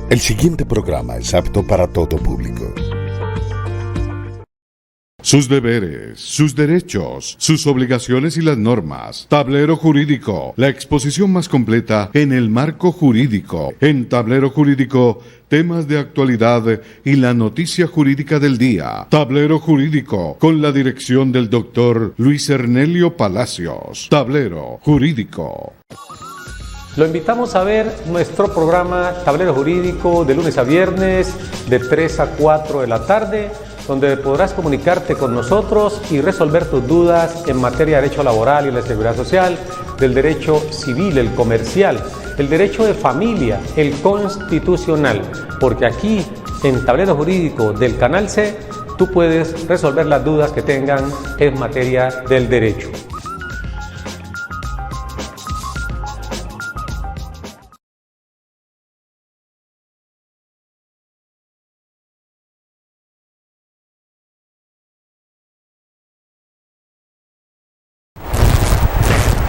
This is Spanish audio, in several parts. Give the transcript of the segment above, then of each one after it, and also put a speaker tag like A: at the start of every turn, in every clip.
A: El siguiente programa es apto para todo público.
B: Sus deberes, sus derechos, sus obligaciones y las normas. Tablero Jurídico, la exposición más completa en el marco jurídico. En Tablero Jurídico, temas de actualidad y la noticia jurídica del día. Tablero Jurídico, con la dirección del doctor Luis Ernelio Palacios. Tablero Jurídico.
C: Lo invitamos a ver nuestro programa Tablero Jurídico de lunes a viernes de 3 a 4 de la tarde, donde podrás comunicarte con nosotros y resolver tus dudas en materia de derecho laboral y la seguridad social, del derecho civil, el comercial, el derecho de familia, el constitucional, porque aquí en Tablero Jurídico del Canal C tú puedes resolver las dudas que tengan en materia del derecho.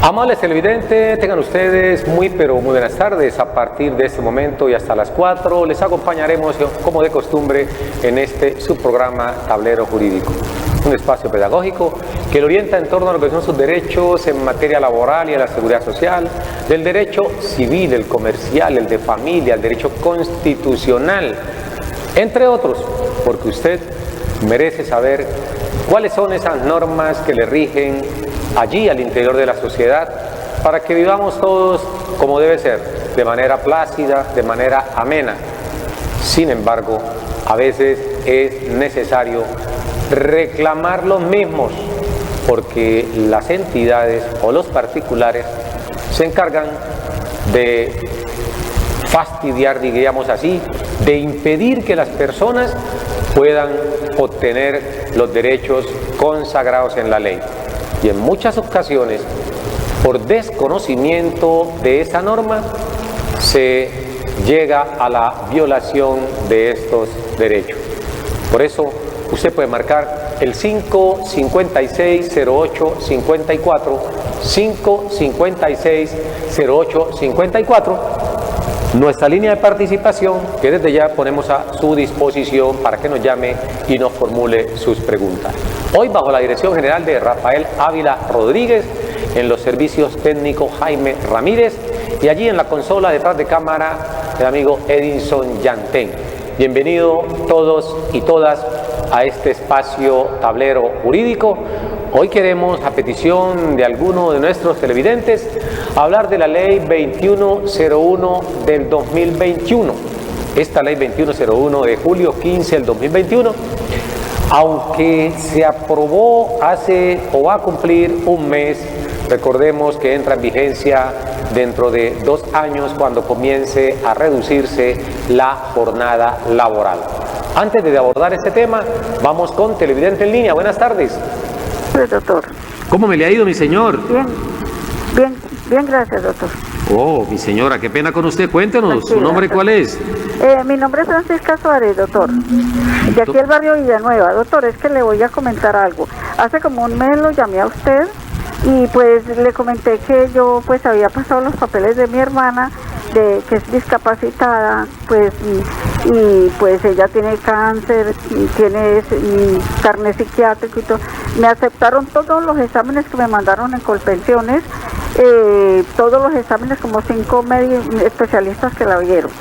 C: Amables televidentes, tengan ustedes muy buenas tardes. A partir de este momento y hasta las 4 les acompañaremos como de costumbre en este subprograma Tablero Jurídico, un espacio pedagógico que le orienta en torno a lo que son sus derechos en materia laboral y a la seguridad social, del derecho civil, el comercial, el de familia, el derecho constitucional, entre otros, porque usted merece saber cuáles son esas normas que le rigen allí al interior de la sociedad, para que vivamos todos como debe ser, de manera plácida, de manera amena. Sin embargo, a veces es necesario reclamar los mismos, porque las entidades o los particulares se encargan de fastidiar, diríamos así, de impedir que las personas puedan obtener los derechos consagrados en la ley. Y en muchas ocasiones, por desconocimiento de esa norma, se llega a la violación de estos derechos. Por eso, usted puede marcar el 556-0854, 556-0854, nuestra línea de participación, que desde ya ponemos a su disposición para que nos llame y nos formule sus preguntas. Hoy bajo la dirección general de Rafael Ávila Rodríguez, en los servicios técnicos Jaime Ramírez y allí en la consola detrás de cámara el amigo Edinson Yantén. Bienvenido todos y todas a este espacio Tablero Jurídico. Hoy queremos, a petición de alguno de nuestros televidentes, hablar de la Ley 2101 del 2021. Esta Ley 2101 de julio 15 del 2021, aunque se aprobó hace o va a cumplir un mes, recordemos que entra en vigencia dentro de 2 años cuando comience a reducirse la jornada laboral. Antes de abordar este tema, vamos con televidente en línea. Buenas tardes.
D: Sí, doctor.
C: ¿Cómo me le ha ido, mi señor?
D: Bien, gracias, doctor.
C: Oh, mi señora, qué pena con usted. Cuéntenos, tranquila, ¿su nombre cuál es?
D: Mi nombre es Francisca Suárez, doctor. De aquí el barrio Villanueva. Doctor, es que le voy a comentar algo. Hace como un mes lo llamé a usted y pues le comenté que yo pues había pasado los papeles de mi hermana, que es discapacitada, pues y pues ella tiene cáncer, y tiene carnet psiquiátrico y todo. Me aceptaron todos los exámenes que me mandaron en Colpensiones, todos los exámenes, como 5 especialistas que la vieron.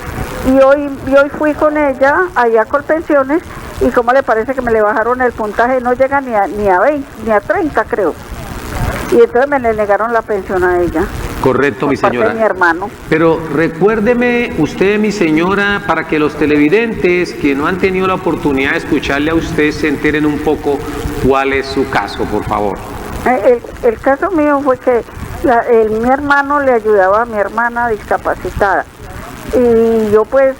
D: Y hoy fui con ella allá a Colpensiones y ¿cómo le parece que me le bajaron el puntaje? No llega ni a 20, ni a 30 creo. Y entonces me le negaron la pensión a ella.
C: Correcto, mi señora.
D: Por parte de mi hermano.
C: Pero recuérdeme usted, mi señora, para que los televidentes que no han tenido la oportunidad de escucharle a usted se enteren un poco cuál es su caso, por favor.
D: El caso mío fue que mi hermano le ayudaba a mi hermana discapacitada. Y yo pues,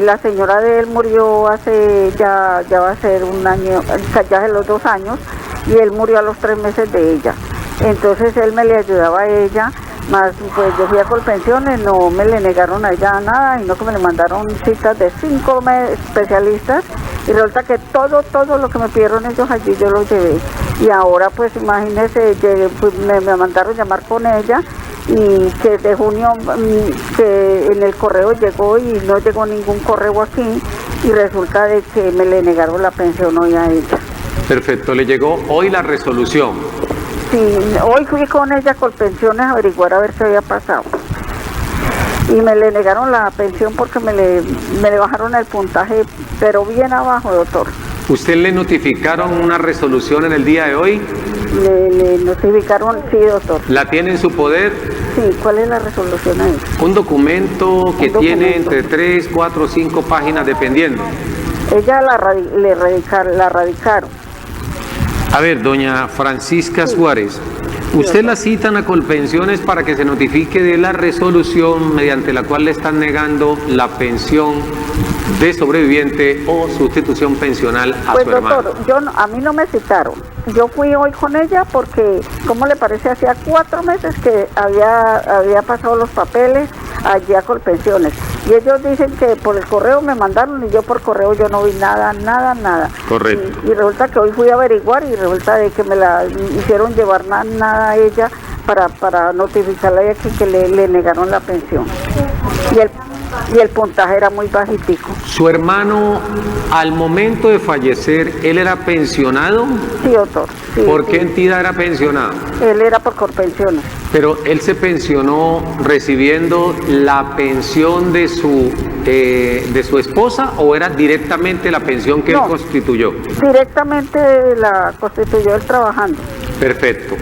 D: la señora de él murió hace, ya va a ser un año, ya de los 2 años, y él murió a los 3 meses de ella. Entonces él me le ayudaba a ella, más pues yo fui a Colpensiones, no me le negaron a ella nada, y no que me le mandaron citas de 5 especialistas, y resulta que todo lo que me pidieron ellos allí yo lo llevé. Y ahora pues imagínense, pues, me mandaron llamar con ella, y que de junio que en el correo llegó y no llegó ningún correo aquí y resulta de que me le negaron la pensión hoy a ella.
C: Perfecto, le llegó hoy la resolución.
D: Sí, hoy fui con ella con pensiones a averiguar a ver qué había pasado. Y me le negaron la pensión porque me le bajaron el puntaje, pero bien abajo, doctor.
C: ¿Usted le notificaron una resolución en el día de hoy?
D: Le notificaron, sí, doctor.
C: ¿La tiene en su poder?
D: Sí, ¿cuál es la resolución ahí?
C: Un documento que tiene entre 3, 4, 5 páginas dependiendo.
D: Ella la radicaron.
C: A ver, doña Francisca Suárez, usted la citan a Colpensiones para que se notifique de la resolución mediante la cual le están negando la pensión de sobreviviente o sustitución pensional a
D: pues,
C: su hermano.
D: Doctor, a mí no me citaron. Yo fui hoy con ella porque, ¿cómo le parece? Hacía 4 meses que había pasado los papeles allí a Colpensiones. Y ellos dicen que por el correo me mandaron y yo por correo yo no vi nada.
C: Correcto.
D: Y resulta que hoy fui a averiguar y resulta de que me la hicieron llevar nada a ella para notificarle a ella que le negaron la pensión. Y el puntaje era muy bajitico.
C: ¿Su hermano, al momento de fallecer, él era pensionado?
D: Sí, doctor. Sí,
C: ¿Por
D: sí.
C: qué entidad era pensionado?
D: Él era por Colpensiones.
C: Pero él se pensionó recibiendo la pensión de su esposa, ¿o era directamente la pensión que él constituyó?
D: Directamente la constituyó él trabajando.
C: Perfecto.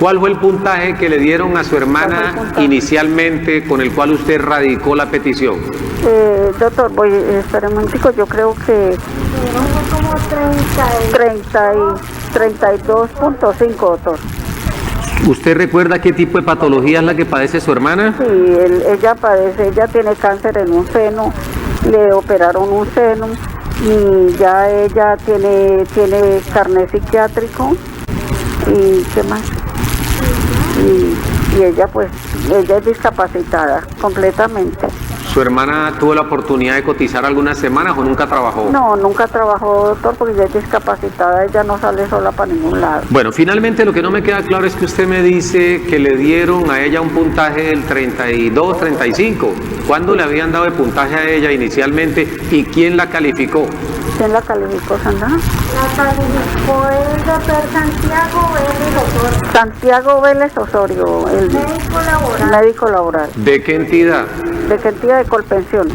C: ¿Cuál fue el puntaje que le dieron a su hermana inicialmente con el cual usted radicó la petición?
D: Doctor, espera un momentico, yo creo que 32.5, doctor.
C: ¿Usted recuerda qué tipo de patología es la que padece su hermana?
D: Sí, ella tiene cáncer en un seno, le operaron un seno y ya ella tiene carné psiquiátrico y ¿qué más? Y ella es discapacitada completamente.
C: ¿Su hermana tuvo la oportunidad de cotizar algunas semanas o nunca trabajó?
D: No, nunca trabajó, doctor, porque ella es discapacitada, ella no sale sola para ningún lado.
C: Bueno, finalmente lo que no me queda claro es que usted me dice que le dieron a ella un puntaje del 32, 35. ¿Cuándo le habían dado el puntaje a ella inicialmente y quién la calificó?
D: ¿Quién la calificó, Sandra?
E: La calificó el doctor Santiago Vélez Osorio.
D: Santiago Vélez Osorio, el médico laboral.
C: ¿De qué entidad?
D: ¿De qué entidad? De Colpensiones.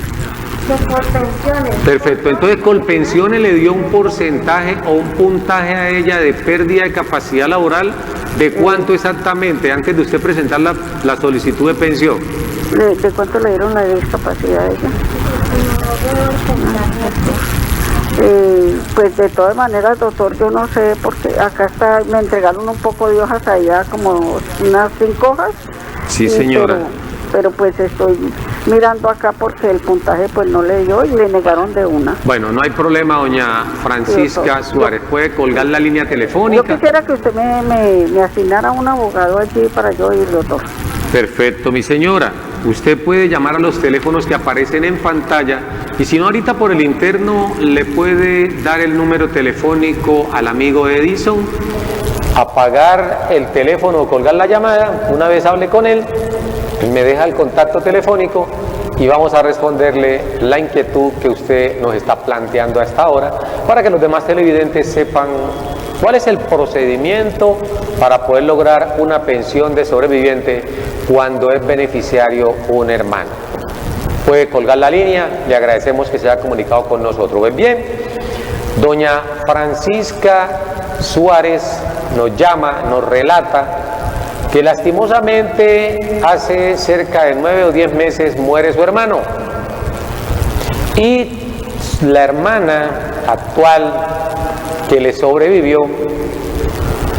E: De Colpensiones.
C: Perfecto, entonces Colpensiones le dio un porcentaje o un puntaje a ella de pérdida de capacidad laboral. ¿De cuánto exactamente antes de usted presentar la solicitud de pensión?
D: ¿De cuánto le dieron la discapacidad a ella? Pues de todas maneras, doctor, yo no sé, porque acá me entregaron un poco de hojas allá, como unas 5 hojas.
C: Sí, señora.
D: Pero pues estoy mirando acá porque el puntaje pues no le dio y le negaron de una.
C: Bueno, no hay problema, doña Francisca Suárez. Puede colgar la línea telefónica.
D: Yo quisiera que usted me asignara un abogado allí para yo ir, doctor.
C: Perfecto, mi señora. Usted puede llamar a los teléfonos que aparecen en pantalla y si no, ahorita por el interno le puede dar el número telefónico al amigo Edison. Apagar el teléfono o colgar la llamada. Una vez hable con él, me deja el contacto telefónico y vamos a responderle la inquietud que usted nos está planteando a esta hora para que los demás televidentes sepan cuál es el procedimiento para poder lograr una pensión de sobreviviente cuando es beneficiario un hermano. Puede colgar la línea, le agradecemos que se haya comunicado con nosotros. Pues bien, doña Francisca Suárez nos llama, nos relata que lastimosamente hace cerca de 9 o 10 meses muere su hermano y la hermana actual que le sobrevivió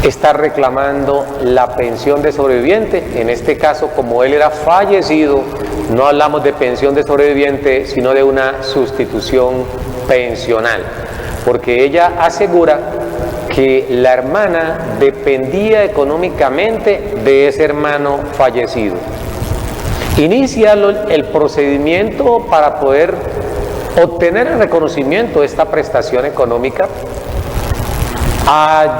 C: está reclamando la pensión de sobreviviente. En este caso, como él era fallecido, no hablamos de pensión de sobreviviente, sino de una sustitución pensional, porque ella asegura que la hermana dependía económicamente de ese hermano fallecido. Inicia el procedimiento para poder obtener el reconocimiento de esta prestación económica.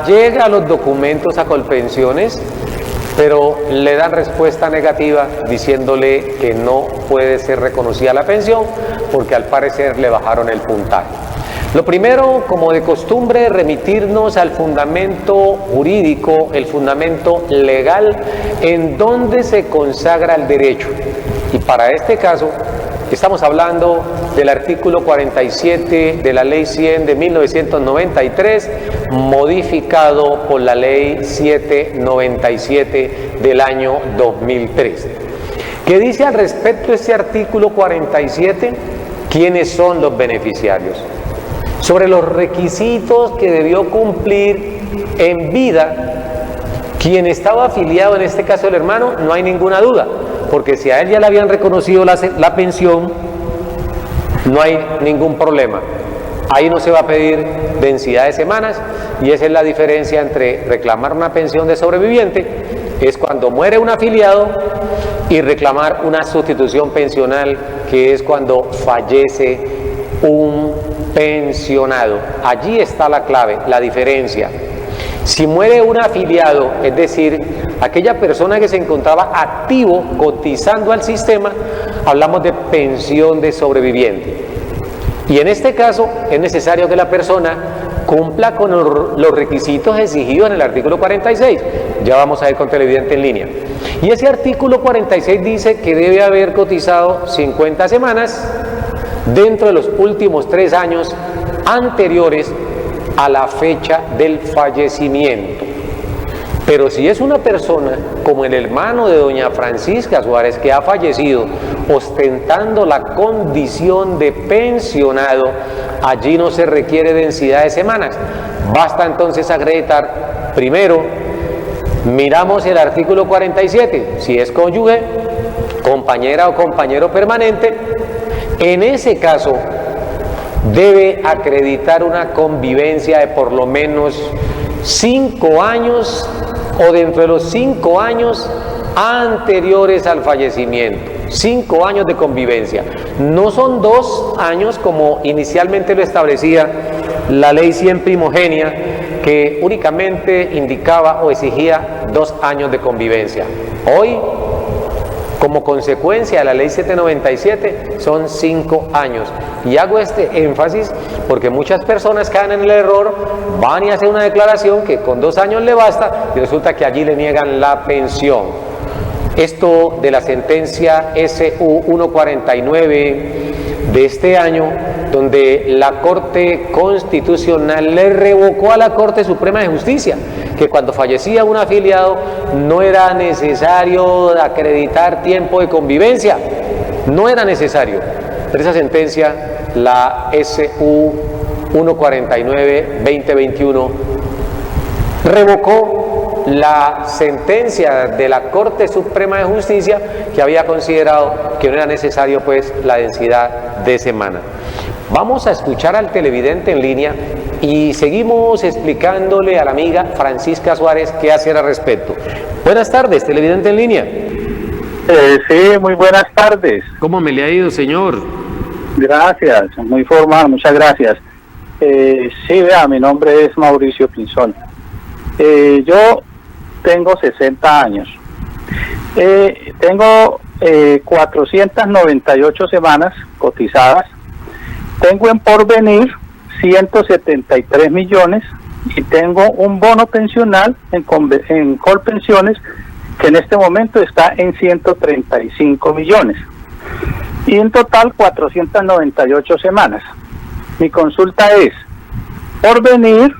C: Llega los documentos a Colpensiones pero le dan respuesta negativa diciéndole que no puede ser reconocida la pensión porque al parecer le bajaron el puntaje. Lo primero, como de costumbre, remitirnos al fundamento jurídico, el fundamento legal en donde se consagra el derecho. Y para este caso, estamos hablando del artículo 47 de la Ley 100 de 1993, modificado por la Ley 797 del año 2003. ¿Qué dice al respecto este artículo 47? ¿Quiénes son los beneficiarios? Sobre los requisitos que debió cumplir en vida quien estaba afiliado, en este caso el hermano, no hay ninguna duda, porque si a él ya le habían reconocido la pensión, no hay ningún problema. Ahí no se va a pedir densidad de semanas, y esa es la diferencia entre reclamar una pensión de sobreviviente, es cuando muere un afiliado, y reclamar una sustitución pensional, que es cuando fallece un pensionado. Allí está la clave, la diferencia. Si muere un afiliado, es decir, aquella persona que se encontraba activo cotizando al sistema, hablamos de pensión de sobreviviente. Y en este caso es necesario que la persona cumpla con los requisitos exigidos en el artículo 46. Ya vamos a ver con televidente en línea. Y ese artículo 46 dice que debe haber cotizado 50 semanas dentro de los últimos 3 años anteriores a la fecha del fallecimiento. Pero si es una persona como el hermano de doña Francisca Suárez, que ha fallecido ostentando la condición de pensionado, allí no se requiere densidad de semanas. Basta entonces acreditar, primero, miramos el artículo 47, si es cónyuge, compañera o compañero permanente. En ese caso, debe acreditar una convivencia de por lo menos 5 años o dentro de los 5 años anteriores al fallecimiento. 5 años de convivencia. No son 2 años como inicialmente lo establecía la Ley 100 primogénea, que únicamente indicaba o exigía 2 años de convivencia. Hoy, como consecuencia de la Ley 797, son 5 años. Y hago este énfasis porque muchas personas caen en el error, van y hacen una declaración que con 2 años le basta y resulta que allí le niegan la pensión. Esto de la sentencia SU 149 de este año, donde la Corte Constitucional le revocó a la Corte Suprema de Justicia que cuando fallecía un afiliado no era necesario acreditar tiempo de convivencia, no era necesario. Pero esa sentencia, la SU 149-2021, revocó la sentencia de la Corte Suprema de Justicia, que había considerado que no era necesario pues la densidad de semana. Vamos a escuchar al televidente en línea y seguimos explicándole a la amiga Francisca Suárez qué hacer al respecto. Buenas tardes, televidente en línea.
F: Sí, muy buenas tardes.
C: ¿Cómo me le ha ido, señor?
F: Gracias, muy formal, muchas gracias. Sí, vea, mi nombre es Mauricio Pinzón. Yo tengo 60 años. Tengo 498 semanas cotizadas. Tengo en porvenir 173 millones y tengo un bono pensional en Colpensiones que en este momento está en 135 millones. Y en total 498 semanas. Mi consulta es, porvenir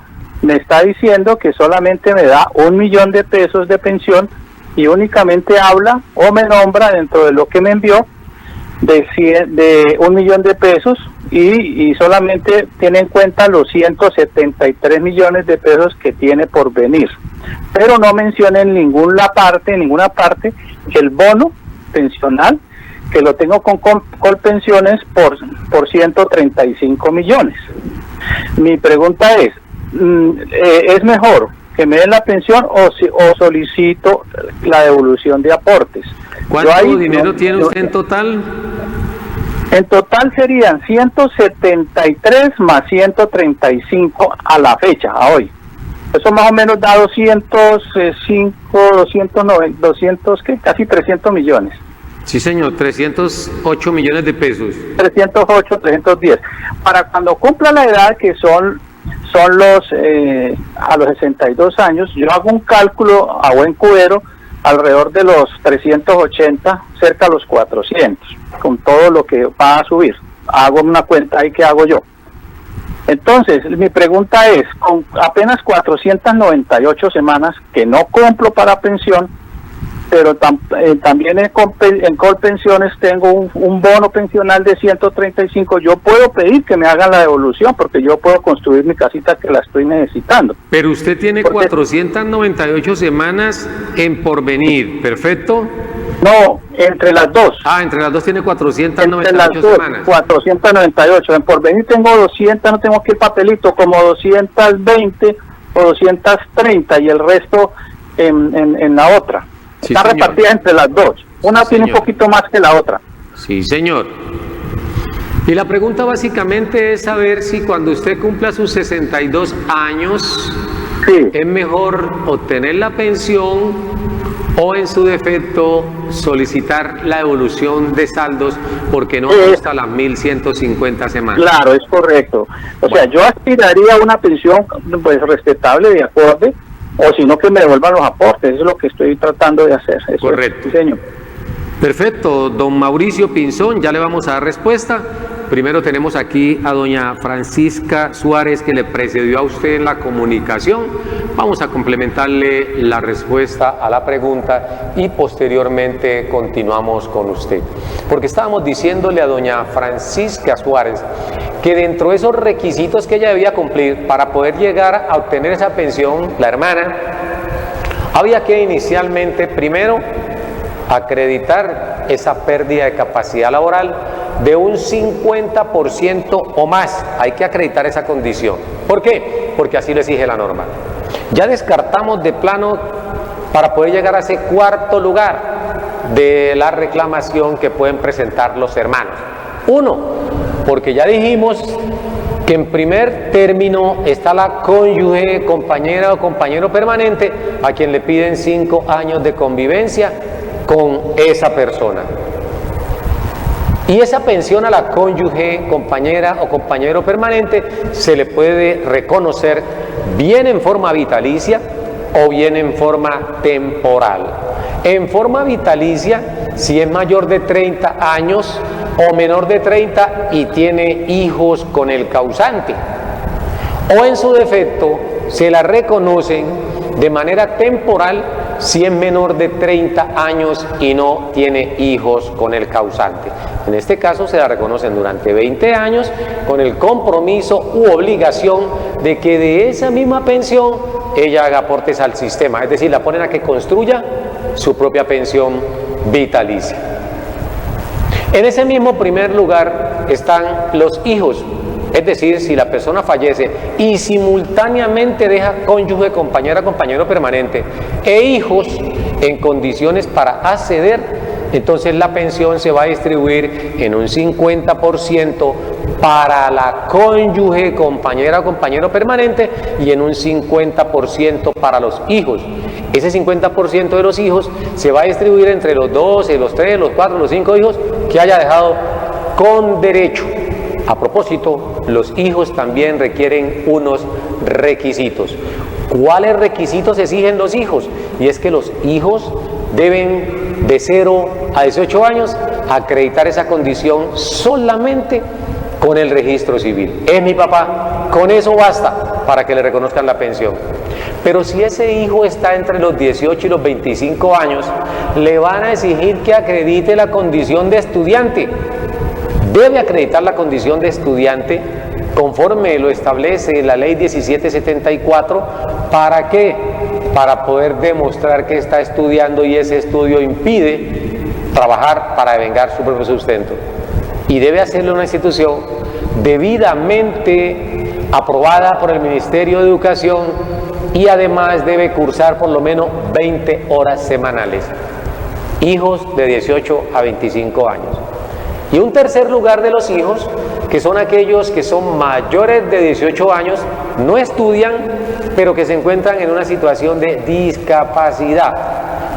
F: me está diciendo que solamente me da 1 millón de pesos de pensión y únicamente habla o me nombra dentro de lo que me envió de 1 millón de pesos y solamente tiene en cuenta los 173 millones de pesos que tiene por venir, pero no menciona en ninguna parte el bono pensional que lo tengo con Colpensiones por 135 millones. Mi pregunta es mejor que me den la pensión o solicito la devolución de aportes?
C: ¿Cuánto dinero tiene usted en total?
F: En total serían 173 más 135 a la fecha, a hoy. Eso más o menos da 205, 290, 200, ¿qué? Casi 300 millones.
C: Sí, señor, 308 millones de pesos.
F: 308, 310. Para cuando cumpla la edad, que son los a los 62 años, yo hago un cálculo a buen cubero alrededor de los 380, cerca a los 400, con todo lo que va a subir. Hago una cuenta ahí que hago yo. Entonces, mi pregunta es, con apenas 498 semanas que no cumplo para pensión, pero también en Colpensiones tengo un bono pensional de 135, yo puedo pedir que me hagan la devolución porque yo puedo construir mi casita que la estoy necesitando.
C: Pero usted tiene 498 semanas en Porvenir, ¿perfecto?
F: No, entre las dos.
C: Ah, entre las dos tiene 498
F: entre las dos,
C: semanas.
F: 498. En Porvenir tengo 200, no tengo que ir papelito, como 220 o 230 y el resto en la otra.
C: Sí,
F: está
C: señor.
F: repartida entre las dos. Una
C: Sí,
F: tiene
C: señor.
F: un poquito más que la otra.
C: Sí, señor. Y la pregunta básicamente es saber si cuando usted cumpla sus 62 años
F: Sí.
C: es mejor obtener la pensión o en su defecto solicitar la devolución de saldos porque no hasta las 1.150 semanas.
F: Claro, es correcto. O sea, yo aspiraría a una pensión pues respetable, de acorde, o si no que me devuelvan los aportes. Eso es lo que estoy tratando de hacer. Eso
C: Correcto.
F: es, sí, señor.
C: Perfecto, don Mauricio Pinzón, ya le vamos a dar respuesta. Primero tenemos aquí a doña Francisca Suárez, que le precedió a usted en la comunicación. Vamos a complementarle la respuesta a la pregunta y posteriormente continuamos con usted. Porque estábamos diciéndole a doña Francisca Suárez que dentro de esos requisitos que ella debía cumplir para poder llegar a obtener esa pensión, la hermana, había que inicialmente, primero, acreditar esa pérdida de capacidad laboral de un 50% o más. Hay que acreditar esa condición. ¿Por qué? Porque así lo exige la norma. Ya descartamos de plano para poder llegar a ese cuarto lugar de la reclamación que pueden presentar los hermanos. Uno, porque ya dijimos que en primer término está la cónyuge, compañera o compañero permanente, a quien le piden 5 años de convivencia con esa persona. Y esa pensión a la cónyuge, compañera o compañero permanente se le puede reconocer bien en forma vitalicia o bien en forma temporal. En forma vitalicia, si es mayor de 30 años o menor de 30 y tiene hijos con el causante. O en su defecto, se la reconocen de manera temporal si es menor de 30 años y no tiene hijos con el causante. En este caso se la reconocen durante 20 años con el compromiso u obligación de que de esa misma pensión ella haga aportes al sistema, es decir, la ponen a que construya su propia pensión vitalicia. En ese mismo primer lugar están los hijos, es decir, si la persona fallece y simultáneamente deja cónyuge, compañera, compañero permanente e hijos en condiciones para acceder, entonces la pensión se va a distribuir en un 50% para la cónyuge, compañera o compañero permanente y en un 50% para los hijos. Ese 50% de los hijos se va a distribuir entre los 12, los 3, los 4, los 5 hijos que haya dejado con derecho. A propósito, los hijos también requieren unos requisitos. ¿Cuáles requisitos exigen los hijos? Y es que los hijos deben de 0 a 18 años acreditar esa condición solamente con el registro civil. Es mi papá, con eso basta para que le reconozcan la pensión. Pero si ese hijo está entre los 18 y los 25 años, le van a exigir que acredite la condición de estudiante. Debe acreditar la condición de estudiante conforme lo establece la ley 1774. ¿Para qué? Para poder demostrar que está estudiando y ese estudio impide trabajar para devengar su propio sustento. Y debe hacerlo una institución debidamente aprobada por el Ministerio de Educación y además debe cursar por lo menos 20 horas semanales. Hijos de 18 a 25 años. Y un tercer lugar de los hijos, que son aquellos que son mayores de 18 años, no estudian, pero que se encuentran en una situación de discapacidad.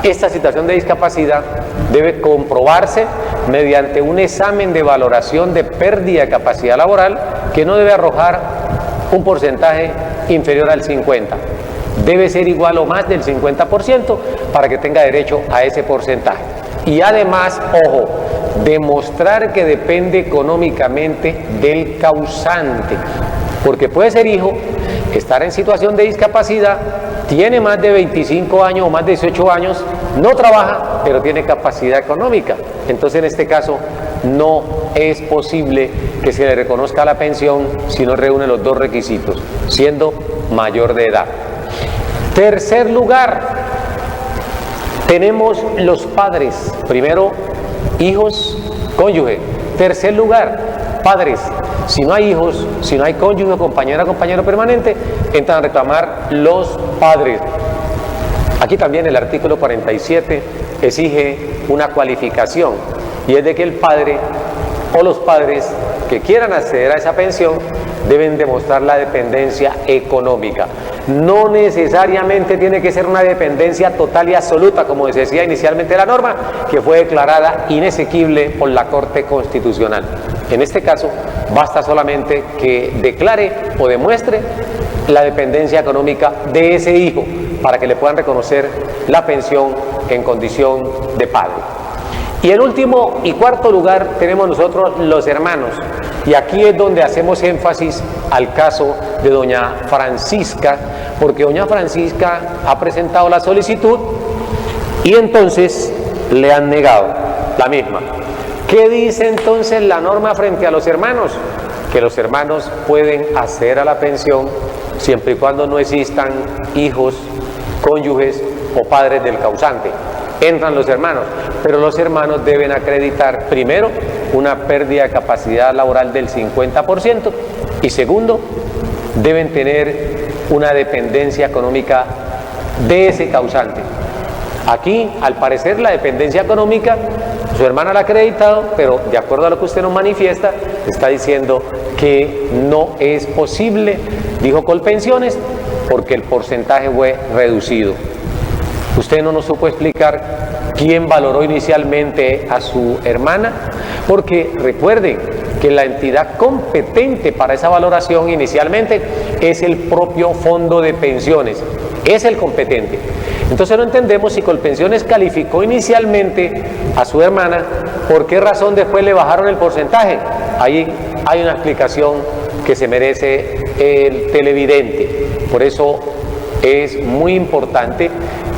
C: Esta situación de discapacidad debe comprobarse mediante un examen de valoración de pérdida de capacidad laboral que no debe arrojar un porcentaje inferior al 50%. Debe ser igual o más del 50% para que tenga derecho a ese porcentaje. Y además, ojo, demostrar que depende económicamente del causante, porque puede ser hijo, estar en situación de discapacidad, tiene más de 25 años o más de 18 años, no trabaja, pero tiene capacidad económica. Entonces, en este caso, no es posible que se le reconozca la pensión si no reúne los dos requisitos, siendo mayor de edad. Tercer lugar, tenemos los padres. Primero, hijos, cónyuge. Tercer lugar, padres. Si no hay hijos, si no hay cónyuge, compañera, compañero permanente, entran a reclamar los padres. Aquí también el artículo 47 exige una cualificación, y es de que el padre o los padres que quieran acceder a esa pensión deben demostrar la dependencia económica. No necesariamente tiene que ser una dependencia total y absoluta, como decía inicialmente la norma, que fue declarada inexequible por la Corte Constitucional. En este caso, basta solamente que declare o demuestre la dependencia económica de ese hijo para que le puedan reconocer la pensión en condición de padre. Y en último y cuarto lugar tenemos nosotros los hermanos, y aquí es donde hacemos énfasis al caso de doña Francisca, porque doña Francisca ha presentado la solicitud y entonces le han negado la misma. ¿Qué dice entonces la norma frente a los hermanos? Que los hermanos pueden acceder a la pensión siempre y cuando no existan hijos, cónyuges o padres del causante. Entran los hermanos, pero los hermanos deben acreditar primero una pérdida de capacidad laboral del 50% y segundo, deben tener una dependencia económica de ese causante. Aquí, al parecer, la dependencia económica, su hermana la ha acreditado, pero de acuerdo a lo que usted nos manifiesta, está diciendo que no es posible, dijo Colpensiones, porque el porcentaje fue reducido. Usted no nos supo explicar quién valoró inicialmente a su hermana, porque recuerden que la entidad competente para esa valoración inicialmente es el propio fondo de pensiones, es el competente. Entonces no entendemos si Colpensiones calificó inicialmente a su hermana, ¿por qué razón después le bajaron el porcentaje? Ahí hay una explicación que se merece el televidente. Por eso es muy importante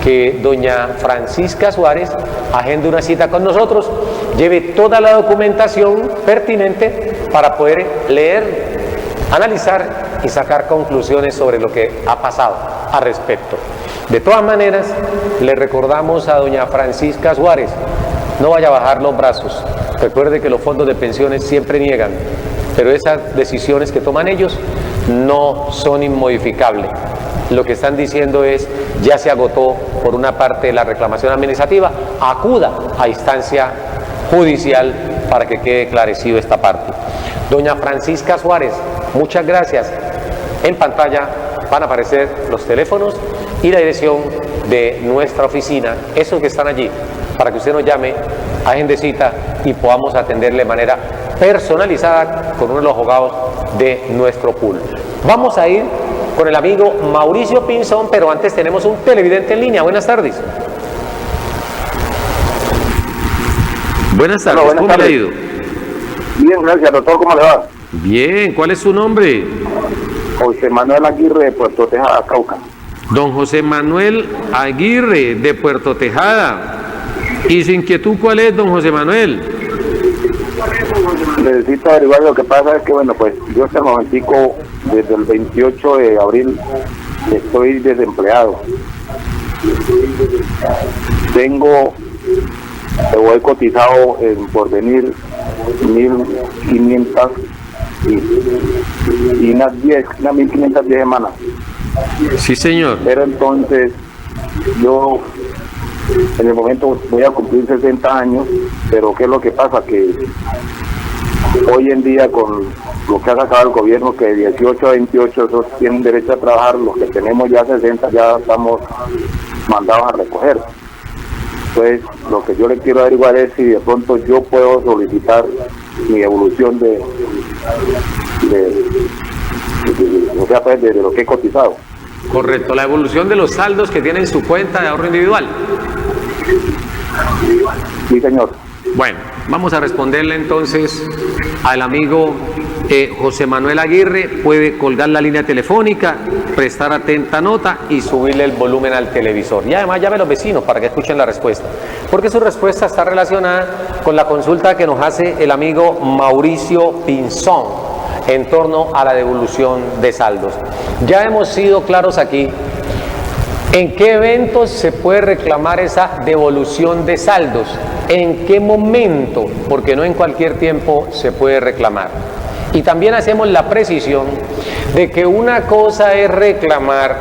C: que doña Francisca Suárez agende una cita con nosotros, lleve toda la documentación pertinente para poder leer, analizar y sacar conclusiones sobre lo que ha pasado al respecto. De todas maneras, le recordamos a doña Francisca Suárez, no vaya a bajar los brazos. Recuerde que los fondos de pensiones siempre niegan, pero esas decisiones que toman ellos no son inmodificables. Lo que están diciendo es, ya se agotó por una parte la reclamación administrativa, acuda a instancia judicial para que quede esclarecido esta parte. Doña Francisca Suárez, muchas gracias. En pantalla van a aparecer los teléfonos y la dirección de nuestra oficina, esos que están allí, para que usted nos llame, agende cita y podamos atenderle de manera personalizada con uno de los abogados de nuestro pool. Vamos a ir con el amigo Mauricio Pinzón, pero antes tenemos un televidente en línea. Buenas tardes. Buenas tardes, ¿cómo le ha ido?
G: Bien, gracias, doctor, ¿cómo le va?
C: Bien, ¿cuál es su nombre?
G: José Manuel Aguirre, de Puerto Tejada, Cauca.
C: Don José Manuel Aguirre, de Puerto Tejada. ¿Y su inquietud cuál es, don José Manuel?
G: Necesito averiguar, lo que pasa es que, bueno, pues yo hasta el momentico, desde el 28 de abril, estoy desempleado. Tengo, he cotizado en Porvenir 1.500 y unas 1.510 semanas.
C: Sí, señor.
G: Pero entonces, yo en el momento voy a cumplir 60 años, pero ¿qué es lo que pasa? Que hoy en día con lo que ha sacado el gobierno, que de 18 a 28 esos tienen derecho a trabajar, los que tenemos ya 60 ya estamos mandados a recoger. Entonces, lo que yo le quiero averiguar es si de pronto yo puedo solicitar mi evolución de lo que he cotizado.
C: Correcto, la evolución de los saldos que tiene en su cuenta de ahorro individual.
G: Sí, señor.
C: Bueno, vamos a responderle entonces al amigo José Manuel Aguirre. Puede colgar la línea telefónica, prestar atenta nota y subirle el volumen al televisor. Y además llame a los vecinos para que escuchen la respuesta, porque su respuesta está relacionada con la consulta que nos hace el amigo Mauricio Pinzón en torno a la devolución de saldos. Ya hemos sido claros aquí en qué eventos se puede reclamar esa devolución de saldos, en qué momento, porque no en cualquier tiempo se puede reclamar. Y también hacemos la precisión de que una cosa es reclamar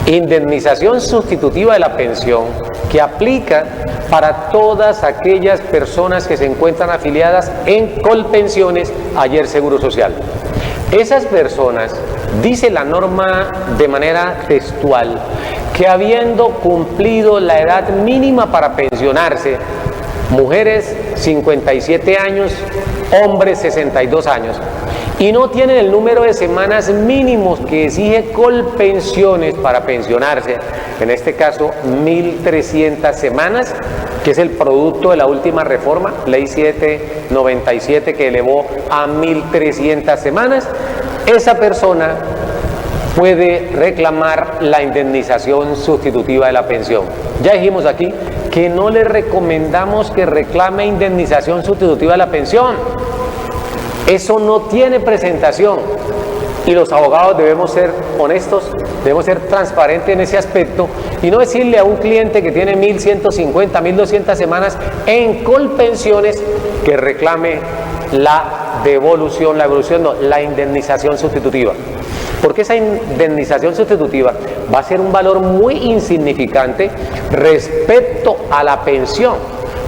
C: indemnización sustitutiva de la pensión, que aplica para todas aquellas personas que se encuentran afiliadas en Colpensiones, ayer Seguro Social. Esas personas, dice la norma de manera textual, que habiendo cumplido la edad mínima para pensionarse, mujeres 57 años, hombres 62 años, y no tienen el número de semanas mínimos que exige Colpensiones para pensionarse, en este caso 1.300 semanas, que es el producto de la última reforma, Ley 797, que elevó a 1.300 semanas, esa persona puede reclamar la indemnización sustitutiva de la pensión. Ya dijimos aquí que no le recomendamos que reclame indemnización sustitutiva de la pensión. Eso no tiene presentación. Y los abogados debemos ser honestos, debemos ser transparentes en ese aspecto y no decirle a un cliente que tiene 1.150, 1.200 semanas en Colpensiones que reclame la devolución, la indemnización sustitutiva. Porque esa indemnización sustitutiva va a ser un valor muy insignificante respecto a la pensión,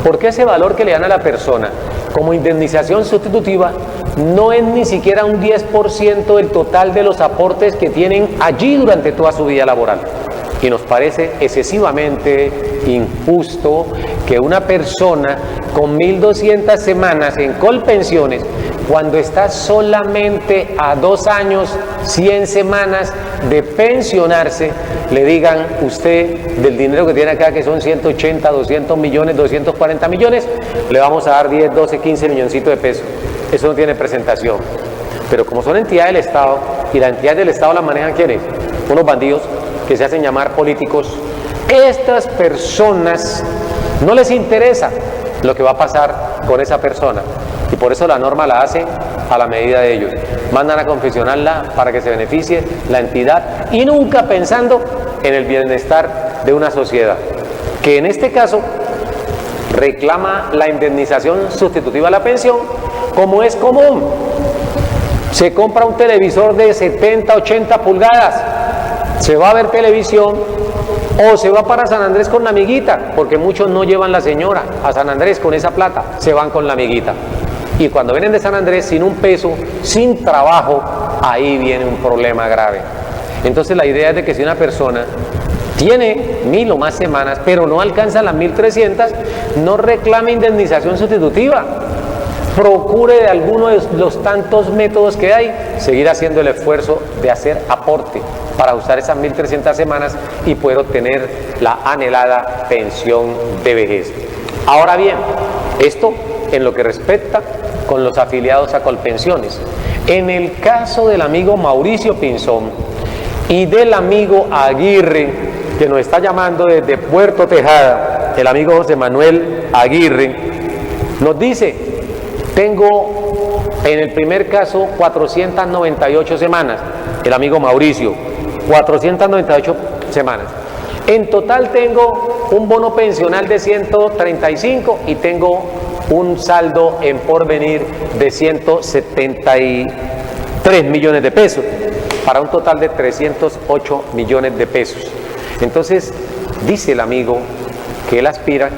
C: porque ese valor que le dan a la persona como indemnización sustitutiva no es ni siquiera un 10% del total de los aportes que tienen allí durante toda su vida laboral. Y nos parece excesivamente injusto que una persona con 1.200 semanas en Colpensiones, cuando está solamente a 2 años, 100 semanas de pensionarse, le digan: usted, del dinero que tiene acá, que son 180, 200 millones, 240 millones, le vamos a dar 10, 12, 15 milloncitos de pesos. Eso no tiene presentación. Pero como son entidades del Estado, y la entidad del Estado la manejan ¿quiénes? Unos bandidos que se hacen llamar políticos, estas personas no les interesa lo que va a pasar con esa persona, y por eso la norma la hacen a la medida de ellos. Mandan a confeccionarla para que se beneficie la entidad y nunca pensando en el bienestar de una sociedad, que en este caso reclama la indemnización sustitutiva a la pensión, como es común. Se compra un televisor de 70, 80 pulgadas, se va a ver televisión o se va para San Andrés con la amiguita, porque muchos no llevan la señora a San Andrés con esa plata, se van con la amiguita. Y cuando vienen de San Andrés sin un peso, sin trabajo, ahí viene un problema grave. Entonces la idea es de que si una persona tiene 1.000 o más semanas, pero no alcanza las 1.300, no reclame indemnización sustitutiva. Procure de alguno de los tantos métodos que hay, seguir haciendo el esfuerzo de hacer aporte para usar esas 1.300 semanas y poder obtener la anhelada pensión de vejez. Ahora bien, esto en lo que respecta con los afiliados a Colpensiones. En el caso del amigo Mauricio Pinzón y del amigo Aguirre, que nos está llamando desde Puerto Tejada, el amigo José Manuel Aguirre, nos dice: tengo en el primer caso 498 semanas, el amigo Mauricio, 498 semanas. En total tengo un bono pensional de 135 y tengo un saldo en porvenir de 173 millones de pesos, para un total de 308 millones de pesos. Entonces, dice el amigo que él aspira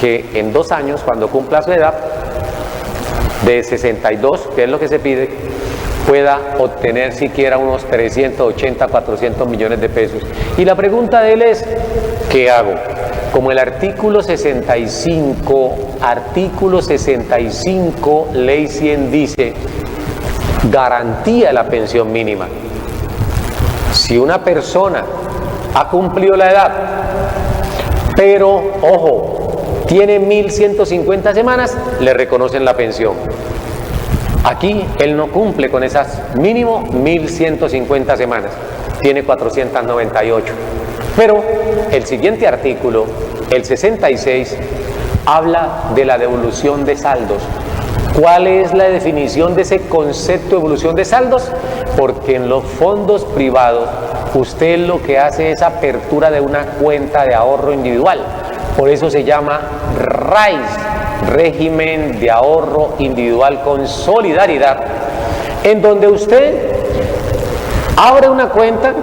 C: que en 2 años, cuando cumpla su edad, de 62, que es lo que se pide, pueda obtener siquiera unos 380, 400 millones de pesos. Y la pregunta de él es, ¿qué hago? Como el artículo 65, ley 100 dice, garantía de la pensión mínima. Si una persona ha cumplido la edad, pero, ojo, tiene 1.150 semanas, le reconocen la pensión. Aquí él no cumple con esas mínimo 1.150 semanas, tiene 498. Pero el siguiente artículo, el 66, habla de la devolución de saldos. ¿Cuál es la definición de ese concepto de devolución de saldos? Porque en los fondos privados usted lo que hace es apertura de una cuenta de ahorro individual. Por eso se llama RAIS, régimen de ahorro individual con solidaridad, en donde usted abre una cuenta,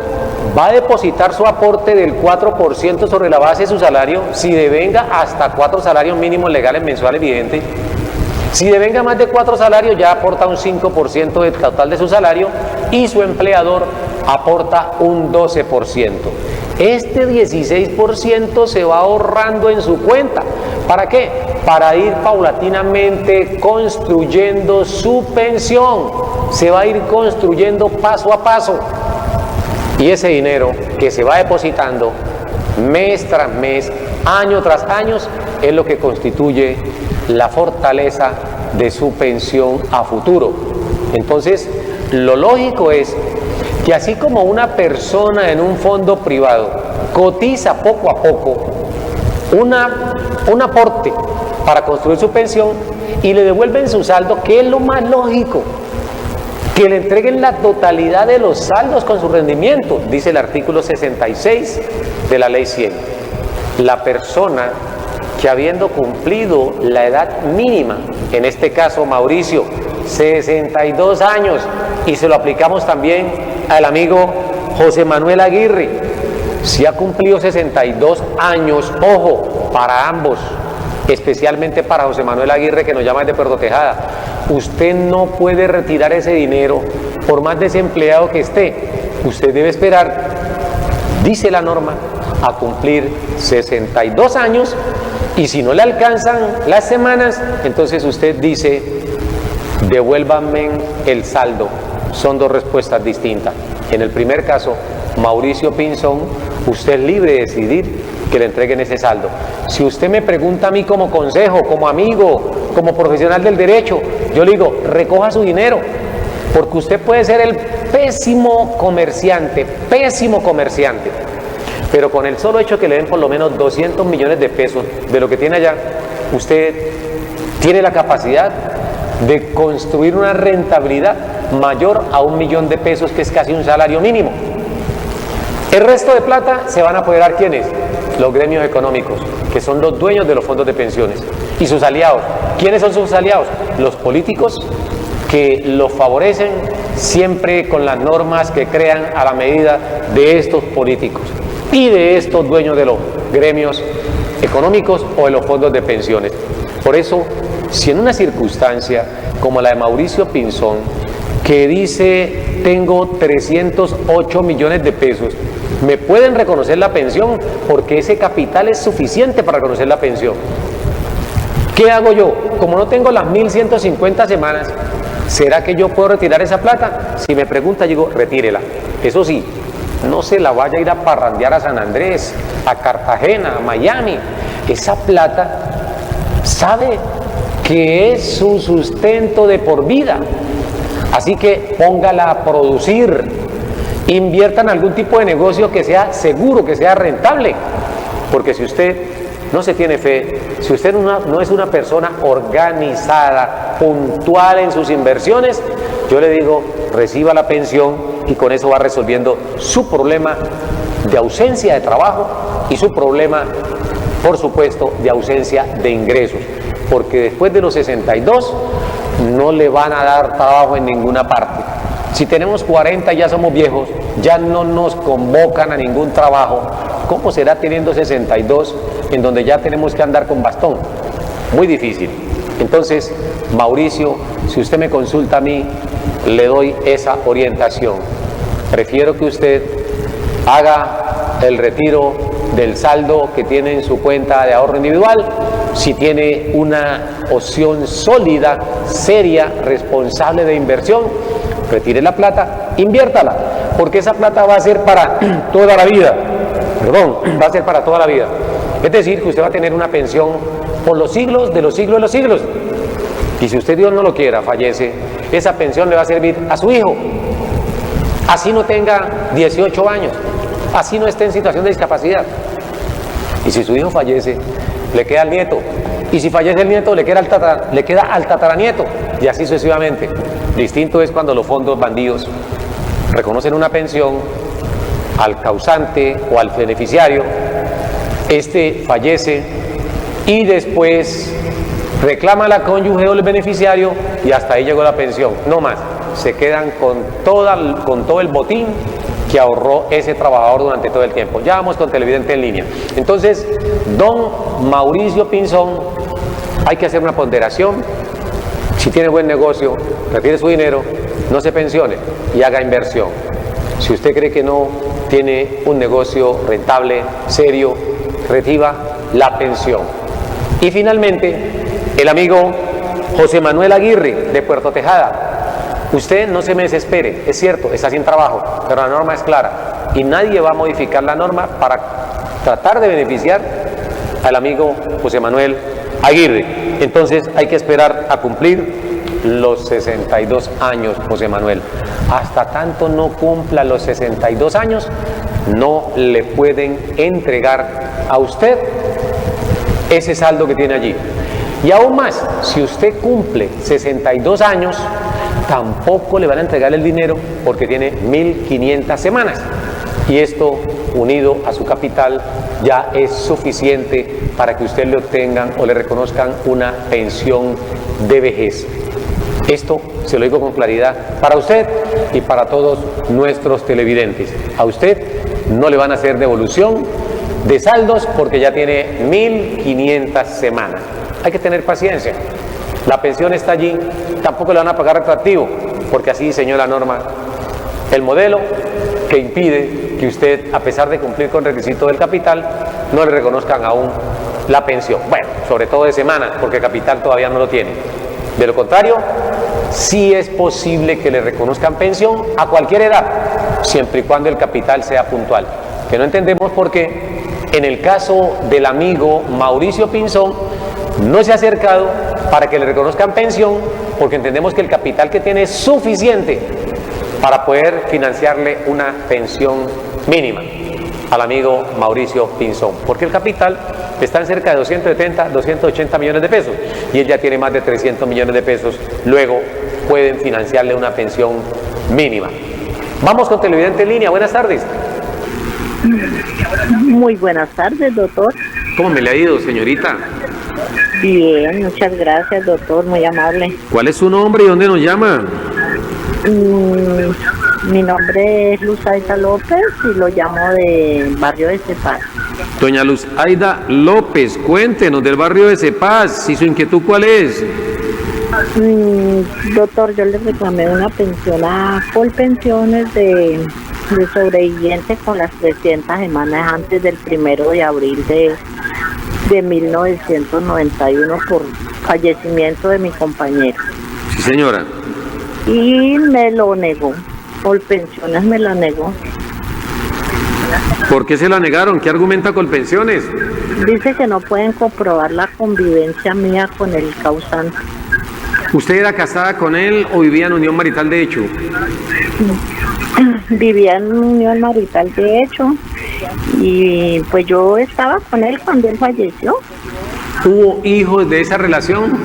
C: va a depositar su aporte del 4% sobre la base de su salario, si devenga hasta 4 salarios mínimos legales mensuales vigentes. Si devenga más de 4 salarios, ya aporta un 5% del total de su salario y su empleador aporta un 12%. Este 16% se va ahorrando en su cuenta. ¿Para qué? Para ir paulatinamente construyendo su pensión. Se va a ir construyendo paso a paso. Y ese dinero que se va depositando mes tras mes, año tras año, es lo que constituye la fortaleza de su pensión a futuro. Entonces, lo lógico es que así como una persona en un fondo privado cotiza poco a poco un aporte para construir su pensión y le devuelven su saldo, que es lo más lógico, que le entreguen la totalidad de los saldos con su rendimiento, dice el artículo 66 de la ley 100. La persona que habiendo cumplido la edad mínima, en este caso Mauricio, 62 años, y se lo aplicamos también al amigo José Manuel Aguirre, si ha cumplido 62 años, ojo, para ambos, especialmente para José Manuel Aguirre, que nos llama desde Puerto Tejada, usted no puede retirar ese dinero por más desempleado que esté. Usted debe esperar, dice la norma, a cumplir 62 años, y si no le alcanzan las semanas, entonces usted dice, devuélvanme el saldo. Son dos respuestas distintas. En el primer caso, Mauricio Pinzón, usted es libre de decidir que le entreguen ese saldo. Si usted me pregunta a mí como consejo, como amigo, como profesional del derecho, yo le digo, recoja su dinero, porque usted puede ser el pésimo comerciante, pero con el solo hecho que le den por lo menos 200 millones de pesos de lo que tiene allá, usted tiene la capacidad de construir una rentabilidad mayor a 1 millón de pesos, que es casi un salario mínimo. El resto de plata se van a apoderar ¿quiénes? Los gremios económicos, que son los dueños de los fondos de pensiones, y sus aliados. ¿Quiénes son sus aliados? Los políticos, que los favorecen siempre con las normas que crean a la medida de estos políticos y de estos dueños de los gremios económicos o de los fondos de pensiones. Por eso, si en una circunstancia como la de Mauricio Pinzón, que dice tengo 308 millones de pesos, me pueden reconocer la pensión porque ese capital es suficiente para reconocer la pensión. ¿Qué hago yo? Como no tengo las 1.150 semanas, ¿será que yo puedo retirar esa plata? Si me pregunta, digo, retírela. Eso sí, no se la vaya a ir a parrandear a San Andrés, a Cartagena, a Miami. Esa plata, sabe que es su sustento de por vida. Así que póngala a producir, invierta en algún tipo de negocio que sea seguro, que sea rentable. Porque si usted no se tiene fe, si usted no es una persona organizada, puntual en sus inversiones, yo le digo, reciba la pensión y con eso va resolviendo su problema de ausencia de trabajo y su problema, por supuesto, de ausencia de ingresos. Porque después de los 62 no le van a dar trabajo en ninguna parte. Si tenemos 40 y ya somos viejos, ya no nos convocan a ningún trabajo. ¿Cómo será teniendo 62 en donde ya tenemos que andar con bastón? Muy difícil. Entonces, Mauricio, si usted me consulta a mí, le doy esa orientación. Prefiero que usted haga el retiro del saldo que tiene en su cuenta de ahorro individual. Si tiene una opción sólida, seria, responsable de inversión, retire la plata, inviértala, porque esa plata va a ser para toda la vida. Va a ser para toda la vida. Es decir, que usted va a tener una pensión por los siglos de los siglos de los siglos. Y si usted, Dios no lo quiera, fallece, esa pensión le va a servir a su hijo. Así no tenga 18 años, así no esté en situación de discapacidad. Y si su hijo fallece, le queda al nieto. Y si fallece el nieto, le queda al tataranieto. Y así sucesivamente. Distinto es cuando los fondos bandidos reconocen una pensión al causante o al beneficiario. Este fallece y después reclama la cónyuge o el beneficiario y hasta ahí llegó la pensión. No más. Se quedan con todo el botín que ahorró ese trabajador durante todo el tiempo. Ya vamos con televidente en línea. Entonces, don Mauricio Pinzón, hay que hacer una ponderación. Si tiene buen negocio, retire su dinero, no se pensione y haga inversión. Si usted cree que no tiene un negocio rentable, serio, reciba la pensión. Y finalmente, el amigo José Manuel Aguirre, de Puerto Tejada. Usted no se me desespere, es cierto, está sin trabajo, pero la norma es clara y nadie va a modificar la norma para tratar de beneficiar al amigo José Manuel Aguirre. Entonces hay que esperar a cumplir los 62 años, José Manuel. Hasta tanto no cumpla los 62 años, no le pueden entregar a usted ese saldo que tiene allí. Y aún más, si usted cumple 62 años, tampoco le van a entregar el dinero porque tiene 1.500 semanas. Y esto, unido a su capital, ya es suficiente para que usted le obtengan o le reconozcan una pensión de vejez. Esto se lo digo con claridad para usted y para todos nuestros televidentes. A usted no le van a hacer devolución de saldos porque ya tiene 1.500 semanas. Hay que tener paciencia. La pensión está allí, tampoco le van a pagar retroactivo, porque así diseñó la norma. El modelo que impide que usted, a pesar de cumplir con el requisito del capital, no le reconozcan aún la pensión. Bueno, sobre todo de semanas, porque capital todavía no lo tiene. De lo contrario, sí es posible que le reconozcan pensión a cualquier edad, siempre y cuando el capital sea puntual. Que no entendemos por qué, en el caso del amigo Mauricio Pinzón, no se ha acercado para que le reconozcan pensión, porque entendemos que el capital que tiene es suficiente para poder financiarle una pensión mínima al amigo Mauricio Pinzón, porque el capital está en cerca de 270, 280 millones de pesos y él ya tiene más de 300 millones de pesos, luego pueden financiarle una pensión mínima. Vamos con televidente en línea, buenas tardes.
H: Muy buenas tardes, doctor.
C: ¿Cómo me le ha ido, señorita?
H: Bien, muchas gracias, doctor, muy amable.
C: ¿Cuál es su nombre y dónde nos llama?
H: Mi nombre es Luz Aida López y lo llamo de barrio de Cepaz.
C: Doña Luz Aida López, cuéntenos del barrio de Cepaz, ¿y su inquietud cuál es?
H: Doctor, yo le reclamé una pensión a Colpensiones de sobreviviente con las 300 semanas antes del 1 de abril de 1991 por fallecimiento de mi compañero.
C: Sí, señora.
H: Y me lo negó. Colpensiones me la negó.
C: ¿Por qué se la negaron? ¿Qué argumenta Colpensiones?
H: Dice que no pueden comprobar la convivencia mía con el causante.
C: ¿Usted era casada con él o vivía en unión marital de hecho?
H: Vivía en unión marital de hecho y pues yo estaba con él cuando él falleció.
C: ¿Hubo hijos de esa relación?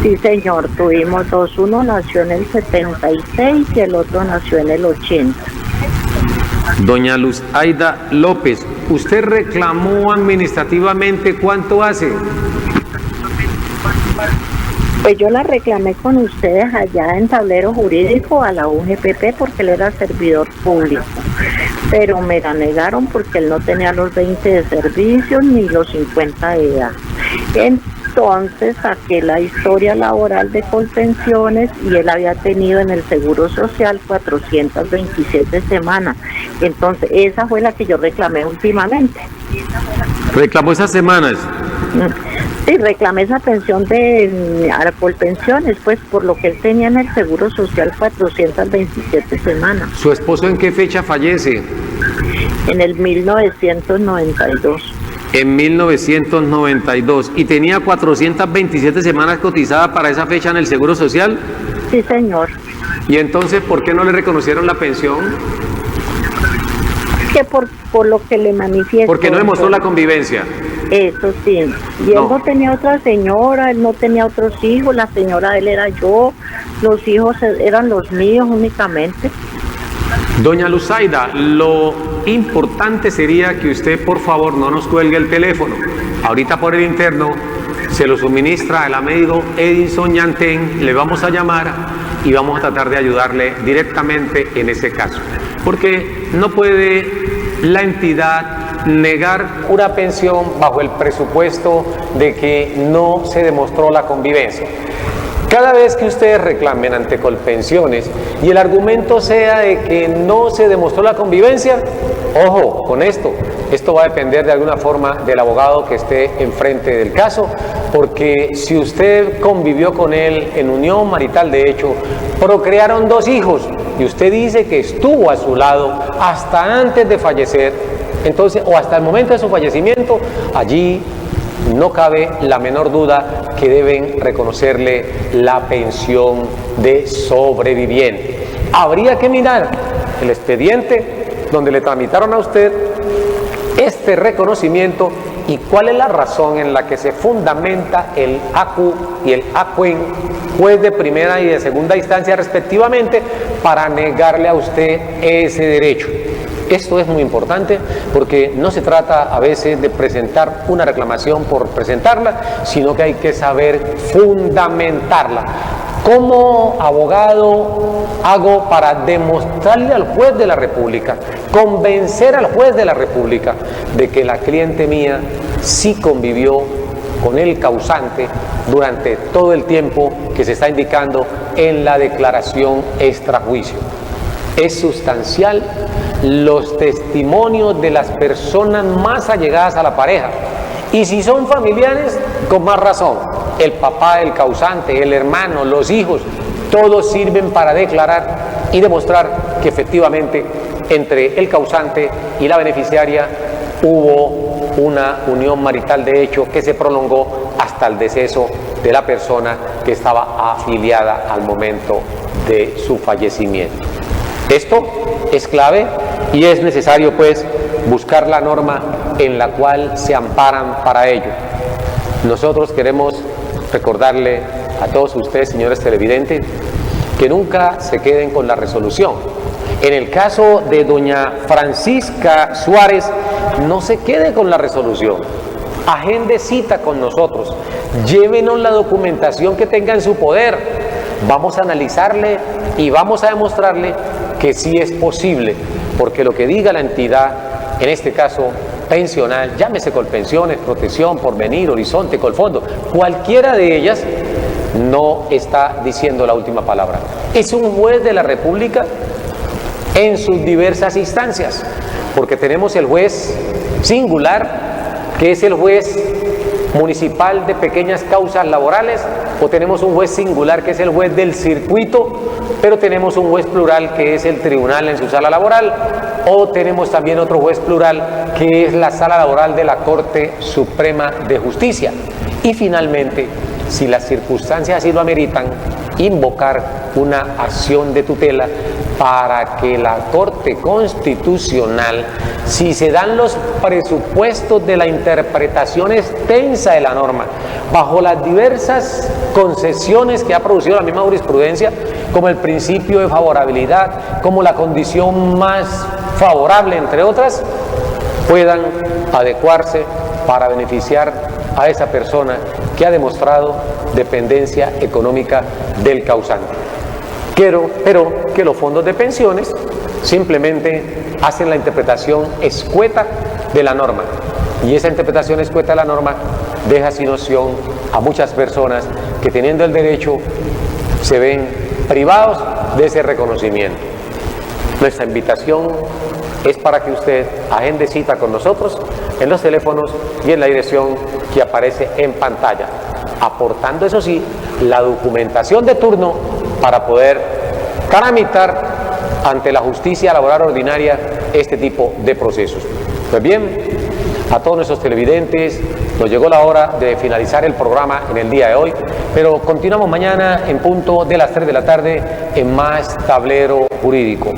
H: Sí, señor, tuvimos dos. Uno nació en el 76 y el otro nació en el 80.
C: Doña Luz Aida López, ¿usted reclamó administrativamente cuánto hace?
H: Pues yo la reclamé con ustedes allá en Tablero Jurídico a la UGPP porque él era servidor público, pero me la negaron porque él no tenía los 20 de servicios ni los 50 de edad. Entonces saqué la historia laboral de Colpensiones y él había tenido en el Seguro Social 427 semanas. Entonces esa fue la que yo reclamé últimamente.
C: ¿Reclamó esas semanas?
H: Sí, reclamé esa pensión de Colpensiones, pues por lo que él tenía en el Seguro Social 427 semanas.
C: ¿Su esposo en qué fecha fallece?
H: En el 1992.
C: En 1992. ¿Y tenía 427 semanas cotizadas para esa fecha en el Seguro Social?
H: Sí, señor.
C: ¿Y entonces por qué no le reconocieron la pensión?
H: Que por lo que le manifiesto.
C: Porque no demostró la convivencia.
H: Eso sí. Y él no tenía otra señora, él no tenía otros hijos, la señora de él era yo, los hijos eran los míos únicamente.
C: Doña Luzaida, lo importante sería que usted por favor no nos cuelgue el teléfono. Ahorita por el interno se lo suministra el amigo Edison Yantén, le vamos a llamar y vamos a tratar de ayudarle directamente en ese caso. Porque no puede la entidad negar una pensión bajo el presupuesto de que no se demostró la convivencia. Cada vez que ustedes reclamen ante Colpensiones y el argumento sea de que no se demostró la convivencia, ojo con esto va a depender de alguna forma del abogado que esté enfrente del caso, porque si usted convivió con él en unión marital de hecho, procrearon 2 hijos y usted dice que estuvo a su lado hasta antes de fallecer, entonces, o hasta el momento de su fallecimiento, allí no cabe la menor duda que deben reconocerle la pensión de sobreviviente. Habría que mirar el expediente donde le tramitaron a usted este reconocimiento y cuál es la razón en la que se fundamenta el ACU y el ACUEN, juez de primera y de segunda instancia respectivamente, para negarle a usted ese derecho. Esto es muy importante porque no se trata a veces de presentar una reclamación por presentarla, sino que hay que saber fundamentarla. ¿Cómo abogado hago para demostrarle al juez de la República, convencer al juez de la República de que la cliente mía sí convivió con el causante durante todo el tiempo que se está indicando en la declaración extrajuicio? Es sustancial los testimonios de las personas más allegadas a la pareja, y si son familiares, con más razón, el papá del causante, el hermano, los hijos, todos sirven para declarar y demostrar que efectivamente entre el causante y la beneficiaria hubo una unión marital de hecho que se prolongó hasta el deceso de la persona que estaba afiliada al momento de su fallecimiento. Esto es clave y es necesario pues buscar la norma en la cual se amparan para ello. Nosotros queremos recordarle a todos ustedes, señores televidentes, que nunca se queden con la resolución. En el caso de doña Francisca Suárez, no se quede con la resolución. Agende cita con nosotros, llévenos la documentación que tenga en su poder. Vamos a analizarle y vamos a demostrarle que sí es posible, porque lo que diga la entidad, en este caso pensional, llámese Colpensiones, Protección, Porvenir, Horizonte, Colfondo, cualquiera de ellas no está diciendo la última palabra. Es un juez de la República en sus diversas instancias, porque tenemos el juez singular, que es el juez municipal de pequeñas causas laborales, o tenemos un juez singular que es el juez del circuito, pero tenemos un juez plural que es el tribunal en su sala laboral, o tenemos también otro juez plural que es la sala laboral de la Corte Suprema de Justicia. Y finalmente, si las circunstancias así lo ameritan, invocar una acción de tutela para que la Corte Constitucional, si se dan los presupuestos de la interpretación extensa de la norma, bajo las diversas concesiones que ha producido la misma jurisprudencia, como el principio de favorabilidad, como la condición más favorable, entre otras, puedan adecuarse para beneficiar a esa persona que ha demostrado dependencia económica del causante. Pero que los fondos de pensiones simplemente hacen la interpretación escueta de la norma, y esa interpretación escueta de la norma deja sin opción a muchas personas que teniendo el derecho se ven privados de ese reconocimiento. Nuestra invitación es para que usted agende cita con nosotros en los teléfonos y en la dirección que aparece en pantalla, aportando, eso sí, la documentación de turno para poder tramitar ante la justicia laboral ordinaria este tipo de procesos. Pues bien, a todos nuestros televidentes, nos llegó la hora de finalizar el programa en el día de hoy, pero continuamos mañana en punto de las 3 de la tarde en más Tablero Jurídico.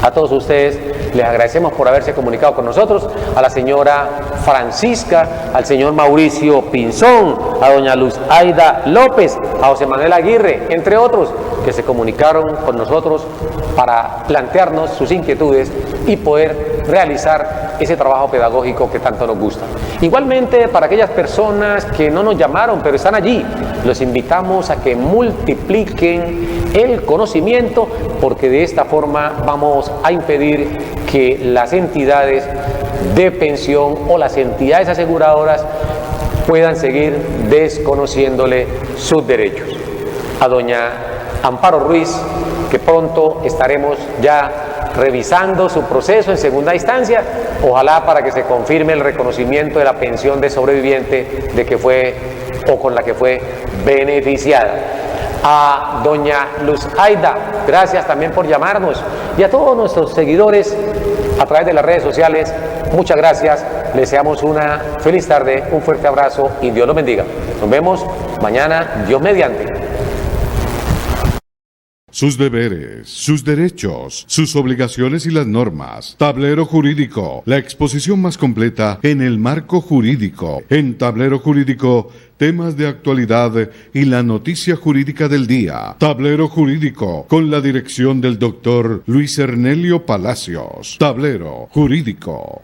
C: A todos ustedes les agradecemos por haberse comunicado con nosotros, a la señora Francisca, al señor Mauricio Pinzón, a doña Luz Aida López, a José Manuel Aguirre, entre otros, que se comunicaron con nosotros para plantearnos sus inquietudes y poder realizar ese trabajo pedagógico que tanto nos gusta. Igualmente, para aquellas personas que no nos llamaron, pero están allí, los invitamos a que multipliquen el conocimiento, porque de esta forma vamos a impedir que las entidades de pensión o las entidades aseguradoras puedan seguir desconociéndole sus derechos. A doña Amparo Ruiz, que pronto estaremos ya revisando su proceso en segunda instancia, ojalá para que se confirme el reconocimiento de la pensión de sobreviviente de que fue o con la que fue beneficiada. A doña Luz Aida, gracias también por llamarnos, y a todos nuestros seguidores a través de las redes sociales, muchas gracias, les deseamos una feliz tarde, un fuerte abrazo y Dios los bendiga. Nos vemos mañana, Dios mediante.
B: Sus deberes, sus derechos, sus obligaciones y las normas. Tablero Jurídico, la exposición más completa en el marco jurídico. En Tablero Jurídico, temas de actualidad y la noticia jurídica del día. Tablero Jurídico, con la dirección del doctor Luis Ernelio Palacios. Tablero Jurídico.